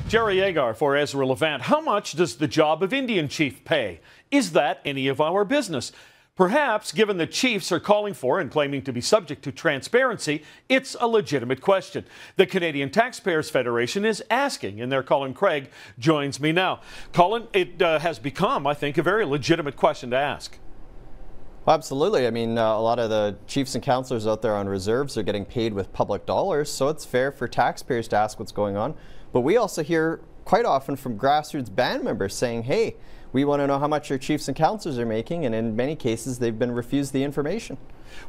Jerry Agar for Ezra Levant. How much does the job of Indian chief pay? Is that any of our business? Perhaps, given the chiefs are calling for and claiming to be subject to transparency, it's a legitimate question. The Canadian Taxpayers Federation is asking, and their Colin Craig joins me now. Colin, it has become, I think, a very legitimate question to ask. Well, absolutely. I mean, a lot of the chiefs and councillors out there on reserves are getting paid with public dollars, so it's fair for taxpayers to ask what's going on. But we also hear quite often from grassroots band members saying, hey, we want to know how much your chiefs and councillors are making, and in many cases they've been refused the information.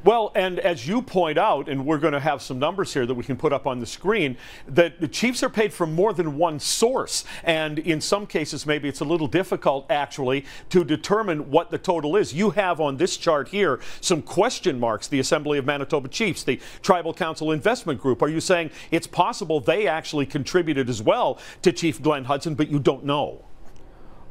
Well, and as you point out, and we're going to have some numbers here that we can put up on the screen, that the chiefs are paid from more than one source, and in some cases maybe it's a little difficult actually to determine what the total is. You have on this chart here some question marks: the Assembly of Manitoba Chiefs, the Tribal Council Investment Group. Are you saying it's possible they actually contributed as well to Chief Glenn Hudson, but you don't know?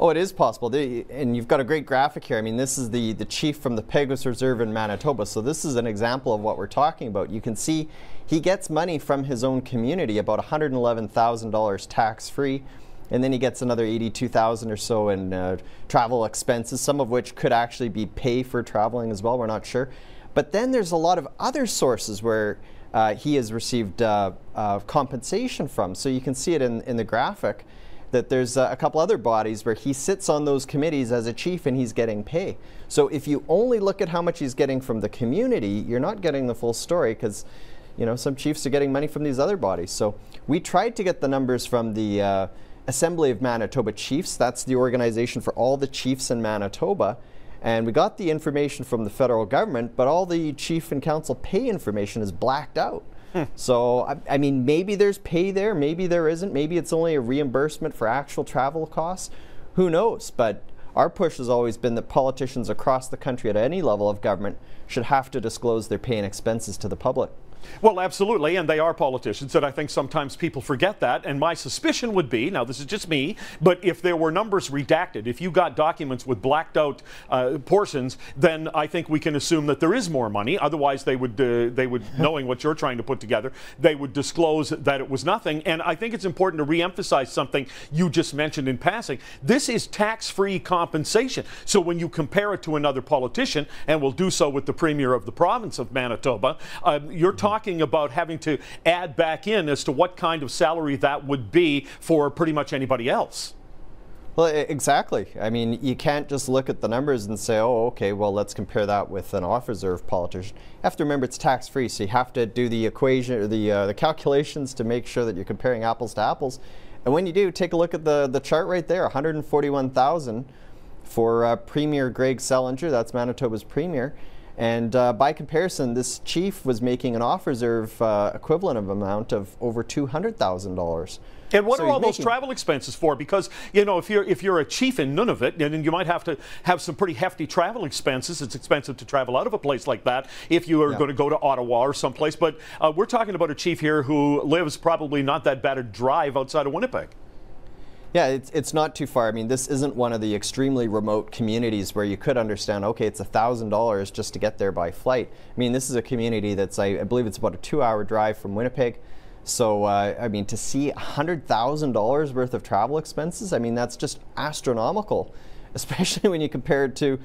Oh, it is possible. And you've got a great graphic here. I mean, this is the chief from the Peguis Reserve in Manitoba. So this is an example of what we're talking about. You can see he gets money from his own community, about $111,000 tax-free. And then he gets another $82,000 or so in travel expenses, some of which could actually be pay for traveling as well. We're not sure. But then there's a lot of other sources where he has received compensation from. So you can see it in the graphic, that there's a couple other bodies where he sits on those committees as a chief and he's getting pay. So if you only look at how much he's getting from the community, you're not getting the full story, because some chiefs are getting money from these other bodies. So we tried to get the numbers from the Assembly of Manitoba Chiefs. That's the organization for all the chiefs in Manitoba. And we got the information from the federal government, but all the chief and council pay information is blacked out. So, I mean, maybe there's pay there, maybe there isn't, maybe it's only a reimbursement for actual travel costs. Who knows? But our push has always been that politicians across the country at any level of government should have to disclose their pay and expenses to the public. Well, absolutely, and they are politicians, and I think sometimes people forget that, and my suspicion would be, now this is just me, but if there were numbers redacted, if you got documents with blacked out portions, then I think we can assume that there is more money. Otherwise they would knowing what you're trying to put together, they would disclose that it was nothing. And I think it's important to re-emphasize something you just mentioned in passing. This is tax-free compensation. So when you compare it to another politician, and we'll do so with the Premier of the province of Manitoba, you're talking about having to add back in as to what kind of salary that would be for pretty much anybody else. Well, exactly. I mean, you can't just look at the numbers and say, oh, okay, well, let's compare that with an off-reserve politician. You have to remember it's tax-free, so you have to do the equation, or the calculations to make sure that you're comparing apples to apples. And when you do, take a look at the chart right there, $141,000 for Premier Greg Selinger, that's Manitoba's Premier. And by comparison, this chief was making an off-reserve equivalent of amount of over $200,000. And what are all those travel expenses for? Because, if you're a chief in Nunavut, then you might have to have some pretty hefty travel expenses. It's expensive to travel out of a place like that if you are going to go to Ottawa or someplace. But we're talking about a chief here who lives probably not that bad a drive outside of Winnipeg. Yeah, it's not too far. I mean, this isn't one of the extremely remote communities where you could understand, okay, it's $1,000 just to get there by flight. I mean, this is a community that's, I believe it's about a 2-hour drive from Winnipeg. So, I mean, to see $100,000 worth of travel expenses, I mean, that's just astronomical, especially when you compare it to,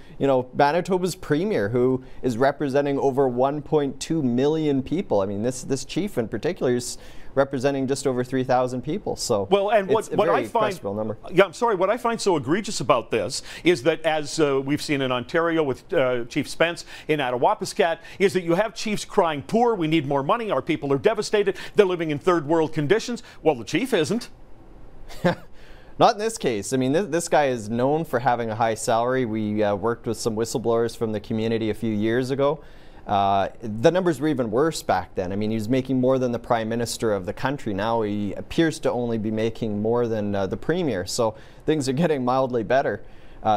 Manitoba's Premier, who is representing over 1.2 million people. I mean, this chief in particular is representing just over 3,000 people. So, well, and what I find, number. Yeah, I'm sorry. What I find so egregious about this is that, as we've seen in Ontario with Chief Spence in Attawapiskat, is that you have chiefs crying poor. We need more money. Our people are devastated. They're living in third world conditions. Well, the chief isn't. Not in this case. I mean, this guy is known for having a high salary. We worked with some whistleblowers from the community a few years ago. The numbers were even worse back then. I mean, he was making more than the Prime Minister of the country. Now he appears to only be making more than the Premier. So things are getting mildly better.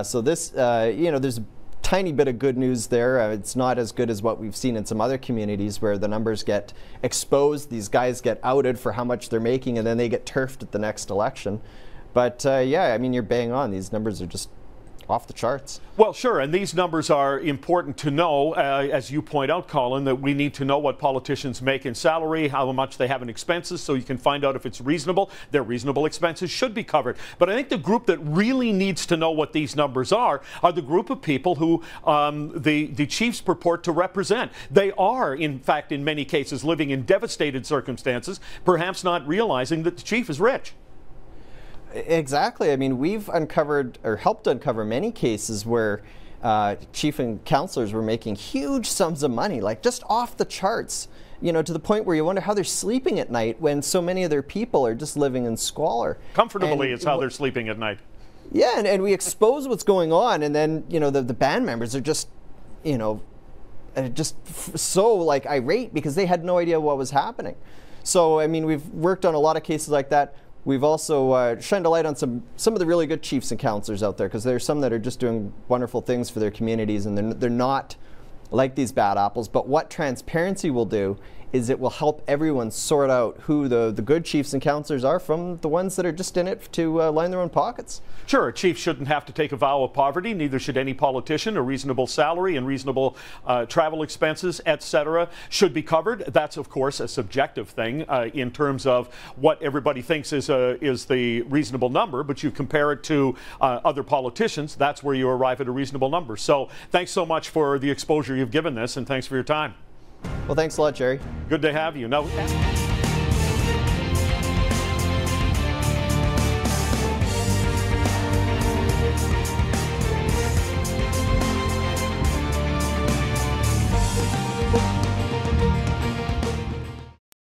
So this, there's a tiny bit of good news there. It's not as good as what we've seen in some other communities where the numbers get exposed. These guys get outed for how much they're making, and then they get turfed at the next election. But yeah, I mean, you're bang on. These numbers are just off the charts. Well, sure, and these numbers are important to know, as you point out, Colin, that we need to know what politicians make in salary, how much they have in expenses, so you can find out if it's reasonable. Their reasonable expenses should be covered. But I think the group that really needs to know what these numbers are the group of people who the chiefs purport to represent. They are, in fact, in many cases, living in devastated circumstances, perhaps not realizing that the chief is rich. Exactly. I mean, we've uncovered or helped uncover many cases where chief and councillors were making huge sums of money, like just off the charts, you know, to the point where you wonder how they're sleeping at night when so many of their people are just living in squalor. Comfortably, it's how they're sleeping at night. Yeah, and we expose what's going on, and then, you know, the band members are just, you know, so like irate because they had no idea what was happening. So, I mean, we've worked on a lot of cases like that. We've also shined a light on some of the really good chiefs and councillors out there, because there's some that are just doing wonderful things for their communities, and they're not like these bad apples. But what transparency will do is it will help everyone sort out who the good chiefs and councillors are from the ones that are just in it to line their own pockets. Sure, a chief shouldn't have to take a vow of poverty, neither should any politician. A reasonable salary and reasonable travel expenses, etc., should be covered. That's, of course, a subjective thing in terms of what everybody thinks is the reasonable number, but you compare it to other politicians, that's where you arrive at a reasonable number. So thanks so much for the exposure you've given this, and thanks for your time. Well, thanks a lot, Jerry. Good to have you. Now,